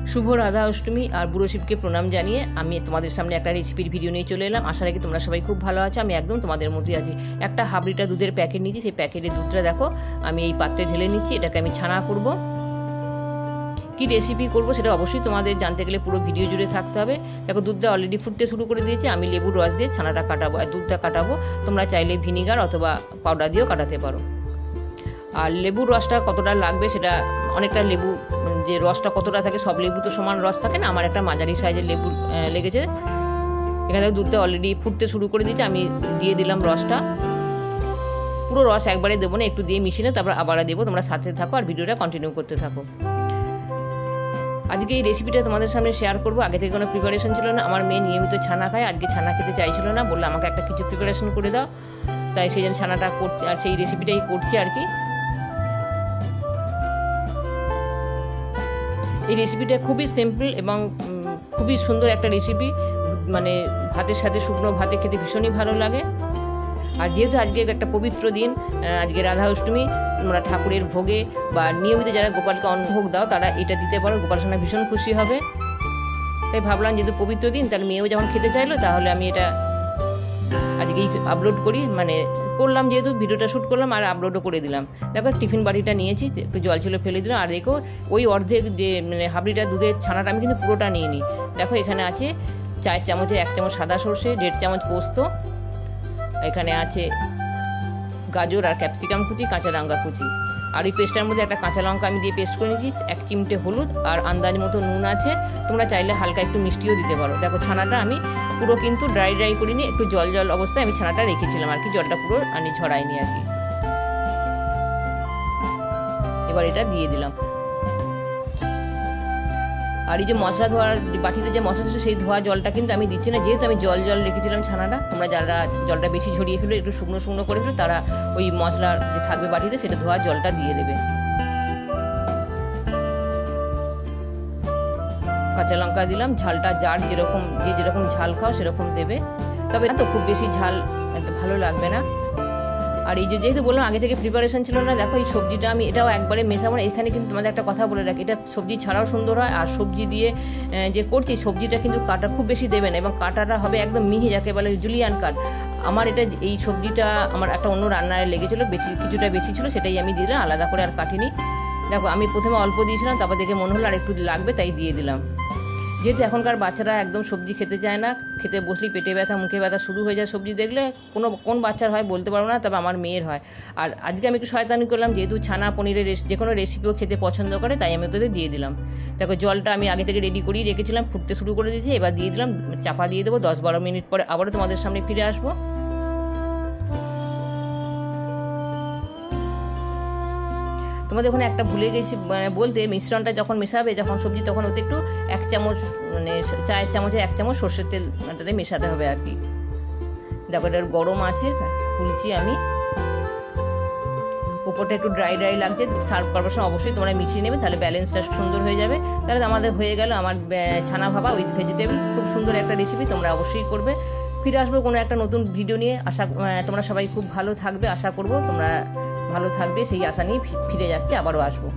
शुभ राधा अष्टमी और बुड़ो शिव के प्रणाम जानिए आमी तुम्हादेर सामने एक रेसिपिर भिडियो निये चले एलाम। आशा राखी तोमरा सबाई खूब भालो आछो। आमी एकदम तुम्हादेर मतोई आछि। एक हाफ लिटार दूधेर पैकेट निয়েছি, সেই প্যাকেটের দুধটা দেখো আমি এই পাত্রে ঢেলে নিচ্ছি। এটাকে আমি ছানা করব। কি রেসিপি করব সেটা অবশ্যই তোমাদের জানতে গেলে পুরো ভিডিও জুড়ে থাকতে হবে। দেখো দুধটা অলরেডি ফুটতে শুরু করে দিয়েছে। আমি লেবুর রস দিয়ে ছানাটা কাটাবো আর দুধটা কাটাবো। তোমরা চাইলে ভিনিগার অথবা পাউডার দিয়েও কাটাতে পারো। আর লেবুর রসটা কতটা লাগবে সেটা অনেকটা লেবু যে রসটা কতটা থাকে, সব লেবু তো সমান রস থাকে না। আমার একটা মাঝারি সাইজের লেবু লেগেছে। এখানে দুধটা অলরেডি ফুটতে শুরু করে দিয়েছে। আমি দিয়ে দিলাম রসটা। পুরো রস একবারে দেবো না, একটু দিয়ে মিশিয়ে তারপর আবার দেবো। তোমরা সাথে থাকো আর ভিডিওটা কন্টিনিউ করতে থাকো। আজকে এই রেসিপিটা তোমাদের সামনে শেয়ার করবো। আগে থেকে কোনো প্রিপারেশন ছিল না। আমার মেয়ে নিয়মিত ছানা খায়, আজকে ছানা খেতে চাইছিল না, বললো আমাকে একটা কিছু প্রিপারেশন করে দাও। তাই সেই জন্য ছানাটা করছি আর সেই রেসিপিটাই করছি আর কি। এই রেসিপিটা খুবই সিম্পল এবং খুবই সুন্দর একটা রেসিপি। মানে ভাতের সাথে শুকনো ভাতে খেতে ভীষণই ভালো লাগে। আর যেহেতু আজকে একটা পবিত্র দিন, আজকে রাধা অষ্টমী, তোমরা ঠাকুরের ভোগে বা নিয়মিত যারা গোপালকে অন্নভোগ দাও তারা এটা দিতে পারো। গোপাল সোনা ভীষণ খুশি হবে। তাই ভাবলাম যেহেতু পবিত্র দিন, তার মেয়েও যখন খেতে চাইলো তাহলে আমি এটা আজকেই আপলোড করি। মানে করলাম, যেহেতু ভিডিওটা শ্যুট করলাম আর আপলোডও করে দিলাম। দেখো টিফিন বাটিটা নিয়েছি, একটু জল ছিল ফেলে দিলাম। আর দেখো ওই অর্ধেক যে মানে হাফ লিটার দুধের ছানাটা আমি কিন্তু পুরোটা নিয়ে নিই। দেখো এখানে আছে 4 চামচের 1 চামচ সাদা সর্ষে, 1.5 চামচ পোস্ত, এখানে আছে গাজর আর ক্যাপসিকাম কুচি, কাঁচা লঙ্কা কুচি। আর এই পেস্টের মধ্যে একটা কাঁচা লঙ্কা আমি দিয়ে পেস্ট করে নিয়েছি। 1 চিমটে হলুদ আর আন্দাজ মতো নুন আছে। তোমরা চাইলে হালকা একটু মিষ্টিও দিতে পারো। দেখো ছানাটা আমি পুরো কিন্তু ড্রাই করিনি, একটু জল জল অবস্থায় আমি ছানাটা রেখেছিলাম আর কি। জলটা পুরো আমি ঝরাইনি আর কি। এবার এটা দিয়ে দিলাম। আর এই যে মশলা ধোয়ার বাটিতে যে মশলা ছিল সেই ধোয়া জলটা কিন্তু আমি দিচ্ছি না, যেহেতু আমি জল জল রেখেছিলাম ছানাটা। তোমরা যারা জলটা বেশি ঝরিয়ে ফেলো, একটু শুকনো শুকনো করে ফেলো, তারা ওই মশলা যে থাকবে বাটিতে সেটা ধোয়া জলটা দিয়ে দেবে। কাঁচা লঙ্কা দিলাম। ঝালটা যার যেরকম যেরকম ঝাল খাও সেরকম দেবে, তবে তো খুব বেশি ঝাল ভালো লাগবে না। আর এই যেহেতু বললাম আগে থেকে প্রিপারেশন ছিল না, দেখো এই সবজিটা আমি এটাও একবারে মেশাবো না। এখানে কিন্তু তোমাদের একটা কথা বলে রাখি, এটা সবজি ছাড়াও সুন্দর হয়। আর সবজি দিয়ে যে করছি সবজিটা কিন্তু কাটা খুব বেশি দেবে না, এবং কাটাটা হবে একদম মিহি, যাকে বলে জুলিয়ান কাট। আমার এটা এই সবজিটা আমার একটা অন্য রান্নায় লেগেছিলো, কিছুটা বেশি ছিল, সেটাই আমি দিলাম, আলাদা করে আর কাটিনি। দেখো আমি প্রথমে অল্প দিয়েছিলাম, তারপর দেখে মনে হলো আর একটু লাগবে, তাই দিয়ে দিলাম। যেহেতু এখনকার বাচ্চারা একদম সবজি খেতে চায় না, খেতে বসলেই পেটে ব্যথা মুখে ব্যথা শুরু হয়ে যায় সবজি দেখলে। কোন বাচ্চার হয় বলতে পারবো না, তবে আমার মেয়ের হয়। আর আজকে আমি একটু শয়তানি করলাম, যেহেতু ছানা পনিরের যে কোনো রেসিপিও খেতে পছন্দ করে, তাই আমি ওদের দিয়ে দিলাম। দেখো জলটা আমি আগে থেকে রেডি করেই রেখেছিলাম, ফুটতে শুরু করে দিয়েছি। এবার দিয়ে দিলাম, চাপা দিয়ে দেবো। 10-12 মিনিট পরে আবারও তোমাদের সামনে ফিরে আসবো। তোমাদের ওখানে একটা ভুলে গেছি বলতে, মিশ্রণটা যখন মেশাবে যখন সবজি, তখন ওতে একটু 1 চামচ মানে চায়ের চামচে 1 চামচ সর্ষের তেল এটাতে মেশাতে হবে আর কি। দেখো এটা গরম আছে, খুলছি আমি। উপরটা একটু ড্রাই লাগছে। সার্ভ করবার সময় অবশ্যই তোমরা মিশিয়ে নেবে, তাহলে ব্যালেন্সটা সুন্দর হয়ে যাবে। তাহলে আমাদের হয়ে গেল আমার ছানা ভাপা উইথ ভেজিটেবলস। খুব সুন্দর একটা রেসিপি, তোমরা অবশ্যই করবে। ফিরে আসবো কোনো একটা নতুন ভিডিও নিয়ে। তোমরা সবাই খুব ভালো থাকবে, আশা করবো তোমরা ভালো থাকবে, সেই আশা নিয়ে ফিরে যাচ্ছে, আবারও আসবো।